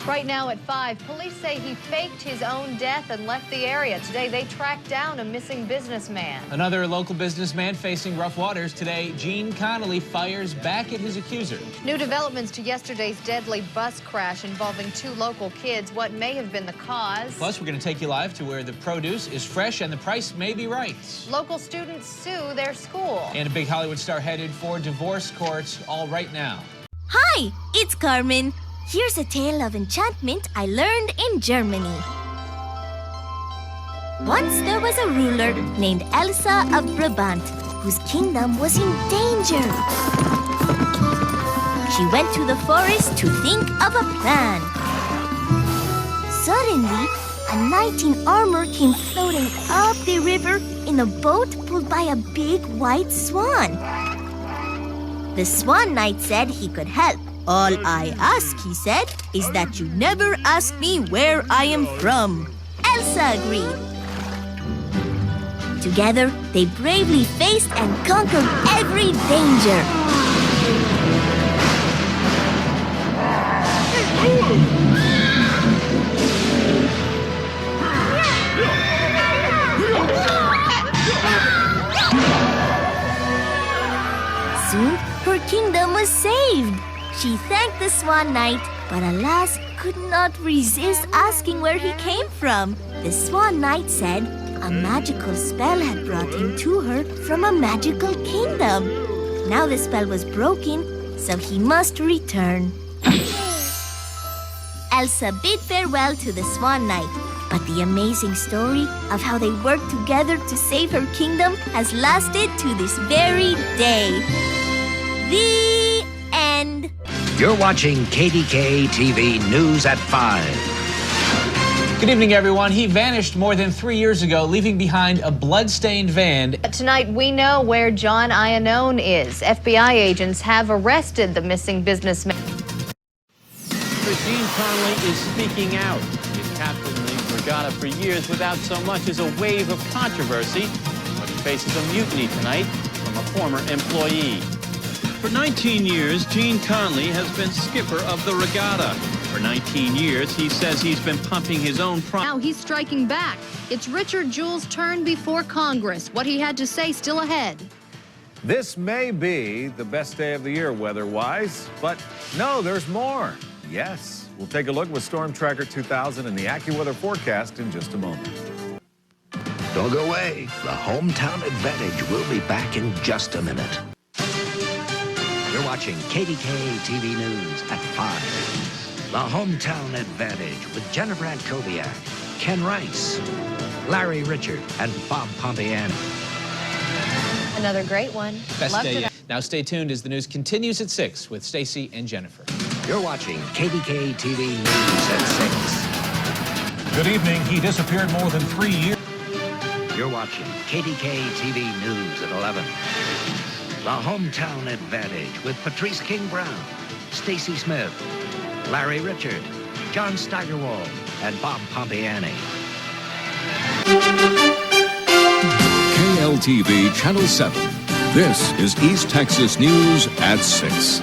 Right now at 5, police say he faked his own death and left the area. Today, they tracked down a missing businessman. Another local businessman facing rough waters today. Gene Connolly fires back at his accuser. New developments to yesterday's deadly bus crash involving 2 local kids. What may have been the cause? Plus, we're going to take you live to where the produce is fresh and the price may be right. Local students sue their school. And a big Hollywood star headed for divorce courts all right now. Hi, it's Carmen. Here's a tale of enchantment I learned in Germany. Once there was a ruler named Elsa of Brabant, whose kingdom was in danger. She went to the forest to think of a plan. Suddenly, a knight in armor came floating up the river in a boat pulled by a big white swan. The Swan Knight said he could help. All I ask, he said, is that you never ask me where I am from. Elsa agreed. Together, they bravely faced and conquered every danger. Soon, her kingdom was saved. She thanked the Swan Knight, but alas, could not resist asking where he came from. The Swan Knight said a magical spell had brought him to her from a magical kingdom. Now the spell was broken, so he must return. Elsa bid farewell to the Swan Knight, but the amazing story of how they worked together to save her kingdom has lasted to this very day. The end. You're watching KDKA TV News at 5. Good evening, everyone. He vanished more than 3 years ago, leaving behind a blood-stained van. Tonight, we know where John Iannone is. FBI agents have arrested the missing businessman. Gene Connolly is speaking out. He's captained the regatta for years without so much as a wave of controversy, but he faces a mutiny tonight from a former employee. For 19 years, Gene Connolly has been skipper of the regatta. For 19 years, he says he's been pumping his own Now he's striking back. It's Richard Jewell's turn before Congress. What he had to say still ahead. This may be the best day of the year weather-wise, but no, there's more. Yes, we'll take a look with Storm Tracker 2000 and the AccuWeather forecast in just a moment. Don't go away. The Hometown Advantage will be back in just a minute. You're watching KDKA TV News at 5. The Hometown Advantage with Jennifer Antkowiak, Ken Rice, Larry Richard, and Bob Pompiani. Another great one. Best day yet. Now stay tuned as the news continues at 6 with Stacy and Jennifer. You're watching KDKA TV News at 6. Good evening. He disappeared more than 3 years. You're watching KDKA TV News at 11. The Hometown Advantage with Patrice King Brown, Stacy Smith, Larry Richard, John Steigerwald, and Bob Pompiani. KLTV Channel 7. This is East Texas News at 6.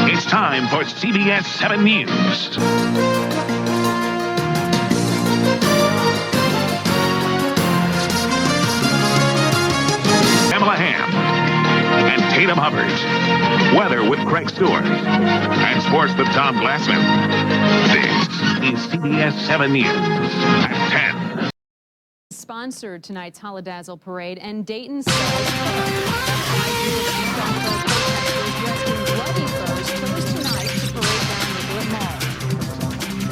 It's time for CBS 7 News. And Tatum Hubbard. Weather with Craig Stewart. And sports with Tom Glassman. This is CBS 7 News at 10. Sponsored tonight's Holidazzle Parade, and Dayton says first tonight to parade down Nicollet Mall.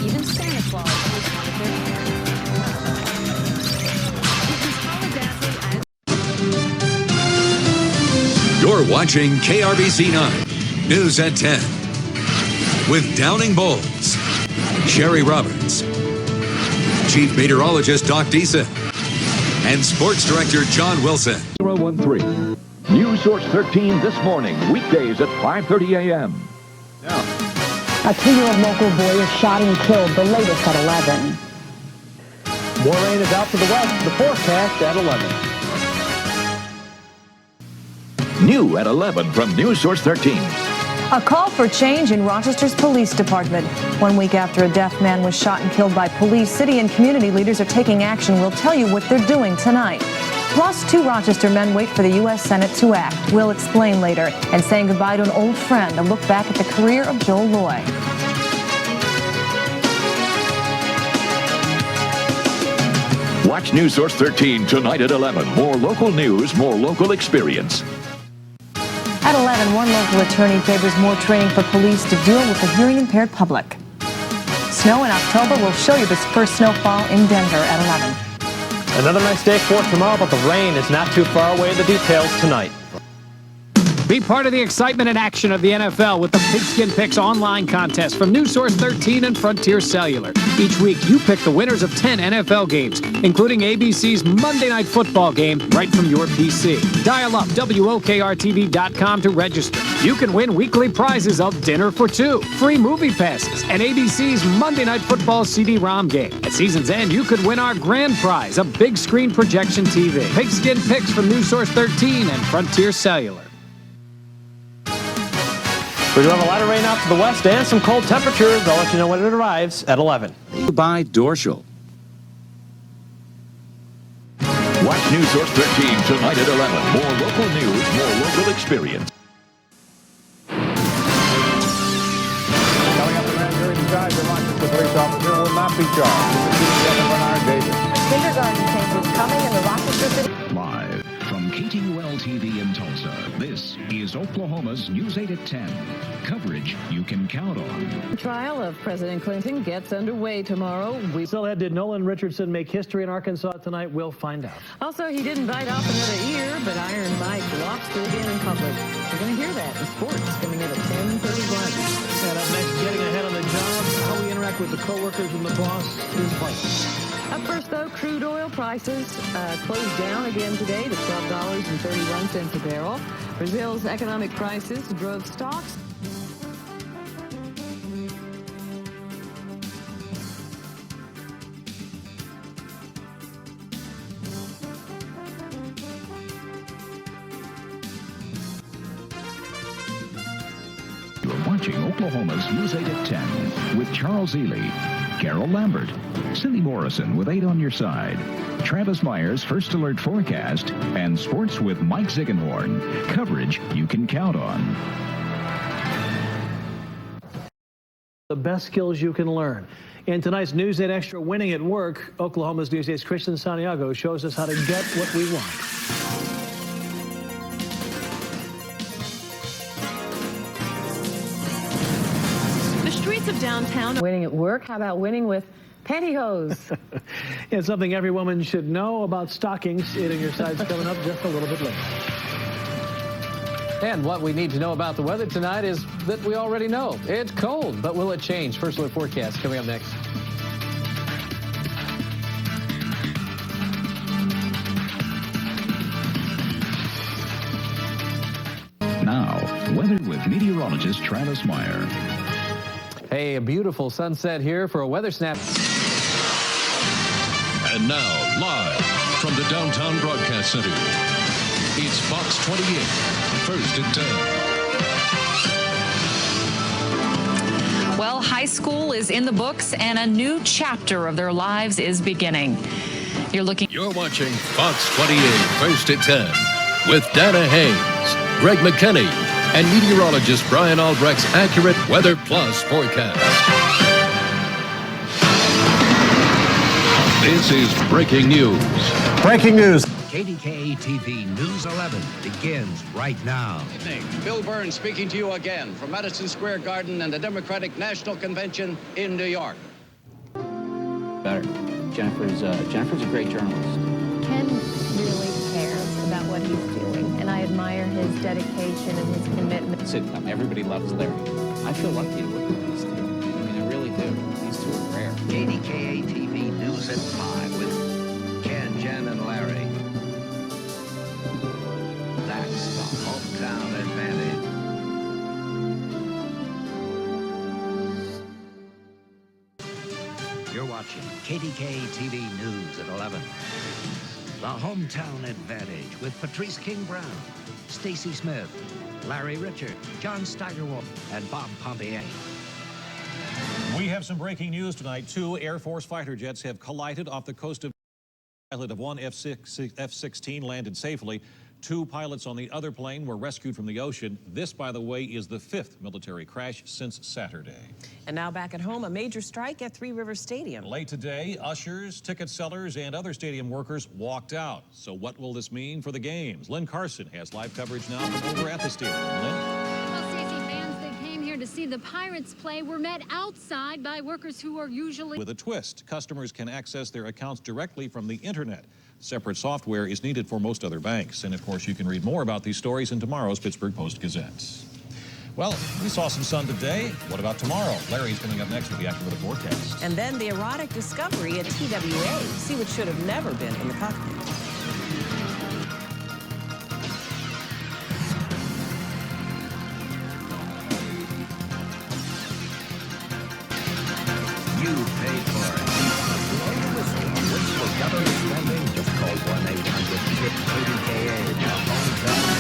Even Santa Claus was one of their You're watching KRBC 9, News at 10. With Downing Bowles, Sherry Roberts, Chief Meteorologist Doc Deason, and Sports Director John Wilson. 013. News Source 13 this morning, weekdays at 5:30 a.m. A 2-year-old local boy is shot and killed, the latest at 11. More rain is out to the west, the forecast at 11. New at 11 from News Source 13. A call for change in Rochester's police department. 1 week after a deaf man was shot and killed by police, city and community leaders are taking action. We'll tell you what they're doing tonight. Plus, 2 Rochester men wait for the U.S. Senate to act. We'll explain later. And saying goodbye to an old friend, a look back at the career of Joel Loy. Watch News Source 13 tonight at 11. More local news, more local experience. At 11, one local attorney favors more training for police to deal with the hearing-impaired public. Snow in October. We'll show you this first snowfall in Denver at 11. Another nice day for tomorrow, but the rain is not too far away. The details tonight. Be part of the excitement and action of the NFL with the Pigskin Picks online contest from News Source 13 and Frontier Cellular. Each week, you pick the winners of 10 NFL games, including ABC's Monday Night Football game, right from your PC. Dial up WOKRTV.com to register. You can win weekly prizes of dinner for 2, free movie passes, and ABC's Monday Night Football CD-ROM game. At season's end, you could win our grand prize, a big screen projection TV. Pigskin Picks from News Source 13 and Frontier Cellular. We do have a lot of rain out to the west and some cold temperatures. I'll let you know when it arrives at 11. By Dorschel. Watch News Source 13 tonight at 11. More local news, more local experience. Coming up, the grand jury decides the Rochester police officer will not be charged. Kindergarten changes coming in the Rochester City. Live from KTUL TV in Tulsa, this is Oklahoma's News 8 at 10. Coverage you can count on. The trial of President Clinton gets underway tomorrow. Still ahead, did Nolan Richardson make history in Arkansas tonight? We'll find out. Also, he didn't bite off another ear, but Iron Mike walks through again in public. We're going to hear that in sports coming in at 10:31. And up next, getting ahead on the job, how we interact with the coworkers and the boss is vital. Up first, though, crude oil prices closed down again today to $12.31 a barrel. Brazil's economic crisis drove stocks. You're watching Oklahoma's News 8 at 10 with Charles Ely, Carol Lambert, Cindy Morrison with 8 on your side, Travis Myers' First Alert Forecast, and Sports with Mike Ziegenhorn. Coverage you can count on. The best skills you can learn. In tonight's News 8 Extra Winning at Work, Oklahoma's News 8's Christian Santiago shows us how to get what we want. Streets of downtown. Winning at work? How about winning with pantyhose? It's something every woman should know about stockings. 8 on your side's coming up just a little bit later. And what we need to know about the weather tonight is that we already know. It's cold, but will it change? First Alert Forecast coming up next. Now, weather with meteorologist Travis Meyer. Hey, a beautiful sunset here for a weather snap. And now, live from the Downtown Broadcast Center, it's Fox 28, First and 10. Well, high school is in the books and a new chapter of their lives is beginning. You're watching Fox 28, First at 10, with Dana Haynes, Greg McKinney, and meteorologist Brian Albrecht's accurate Weather Plus forecast. This is breaking news. Breaking news. KDKA TV News 11 begins right now. Bill Burns speaking to you again from Madison Square Garden and the Democratic National Convention in New York. Better. Jennifer's a great journalist. Ken really cares about what he's doing, and I admire his dedication and his commitment. Sitcom. Everybody loves Larry. I feel lucky to work with these two. I mean, I really do. These two are rare. KDKA TV News at 5 with Ken, Jen, and Larry. That's the hometown advantage. You're watching KDKA TV News at 11. The Hometown Advantage with Patrice King-Brown, Stacy Smith, Larry Richard, John Steigerwald, and Bob Pompier. We have some breaking news tonight. 2 Air Force fighter jets have collided off the coast of pilot of one F-16 landed safely. 2 pilots on the other plane were rescued from the ocean. This, by the way, is the 5th military crash since Saturday. And now back at home, a major strike at Three Rivers Stadium. Late today, ushers, ticket sellers, and other stadium workers walked out. So what will this mean for the games? Lynn Carson has live coverage now from over at the stadium. Lynn? To see the Pirates play were met outside by workers who are usually... With a twist, customers can access their accounts directly from the internet. Separate software is needed for most other banks. And of course, you can read more about these stories in tomorrow's Pittsburgh Post-Gazette. Well, we saw some sun today. What about tomorrow? Larry's coming up next with the AccuWeather forecast. And then the erotic discovery at TWA. See what should have never been in the cockpit. You pay for it. For government spending, just call 1-800-KDKA, the hometown.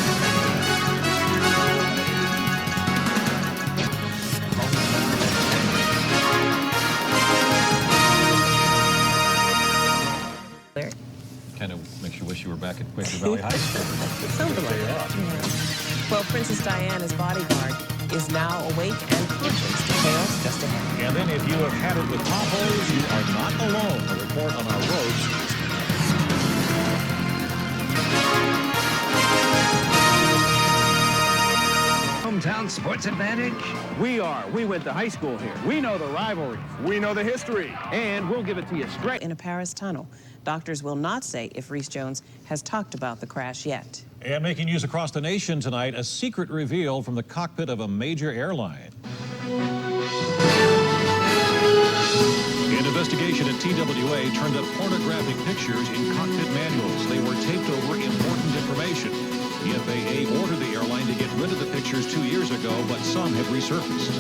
Kind of makes you wish you were back at Quaker Valley High School. Something like that. Yeah. Well, Princess Diana's bodyguard is now awake and conscious. Details just ahead. And then if you have had it with potholes, you are not alone. A report on our roads. Hometown Sports Advantage? We went to high school here. We know the rivalries. We know the history. And we'll give it to you straight. In a Paris tunnel. Doctors will not say if Reese Jones has talked about the crash yet. And making news across the nation tonight, a secret reveal from the cockpit of a major airline. An investigation at TWA turned up pornographic pictures in cockpit manuals. They were taped over important information. The FAA ordered the airline to get rid of the pictures 2 years ago, but some have resurfaced.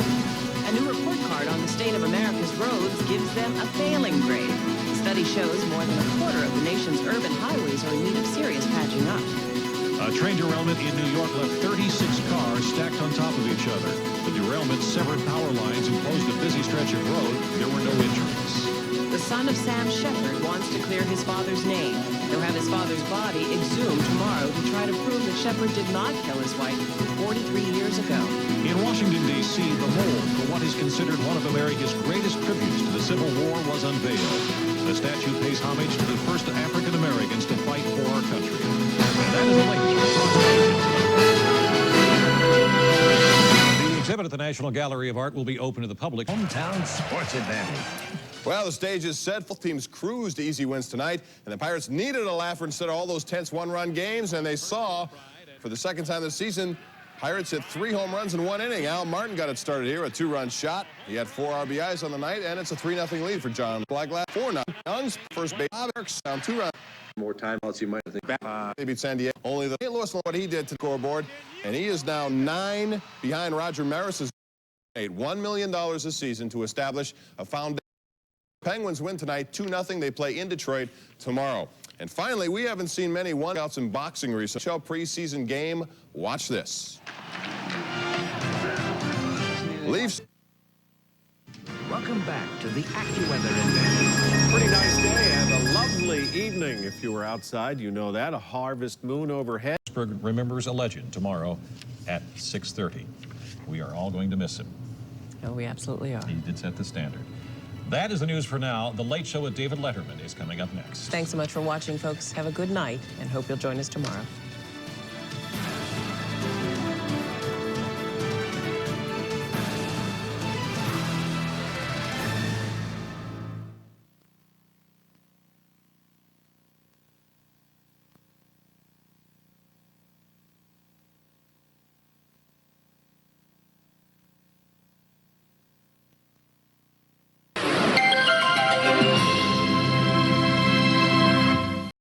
A new report card on the state of America's roads gives them a failing grade. The study shows more than a quarter of the nation's urban highways are in need of serious patching up. A train derailment in New York left 36 cars stacked on top of each other. The derailment severed power lines and closed a busy stretch of road. There were no injuries. The son of Sam Shepard wants to clear his father's name. He'll have his father's body exhumed tomorrow to try to prove that Shepard did not kill his wife 43 years ago. In Washington, D.C., the mold for what is considered one of America's greatest tributes to the Civil War was unveiled. The statue pays homage to the first African Americans to fight for our country. And that is the latest. The exhibit at the National Gallery of Art will be open to the public. Hometown Sports Advantage. Well, the stage is set. Both teams cruised to easy wins tonight, and the Pirates needed a laugher instead of all those tense one-run games, and they saw, for the second time this season, Pirates hit 3 home runs in 1 inning. Al Martin got it started here, a 2-run shot. He had 4 RBIs on the night, and it's a 3-0 lead for John Blacklock. 4-0. Young's first base. Down 2 runs. More timeouts you might think. They beat San Diego. Only the St. Louis, what he did to the scoreboard, and he is now 9 behind Roger Maris's. $1 million this season to establish a foundation. Penguins win tonight 2-0. They play in Detroit tomorrow. And finally, we haven't seen many one-outs in boxing recently. Show preseason game. Watch this. Leafs. Welcome back to the AccuWeather Advantage. Pretty nice day and a lovely evening. If you were outside, you know that. A harvest moon overhead. Pittsburgh remembers a legend tomorrow at 6:30. We are all going to miss him. Oh, we absolutely are. He did set the standard. That is the news for now. The Late Show with David Letterman is coming up next. Thanks so much for watching, folks. Have a good night, and hope you'll join us tomorrow.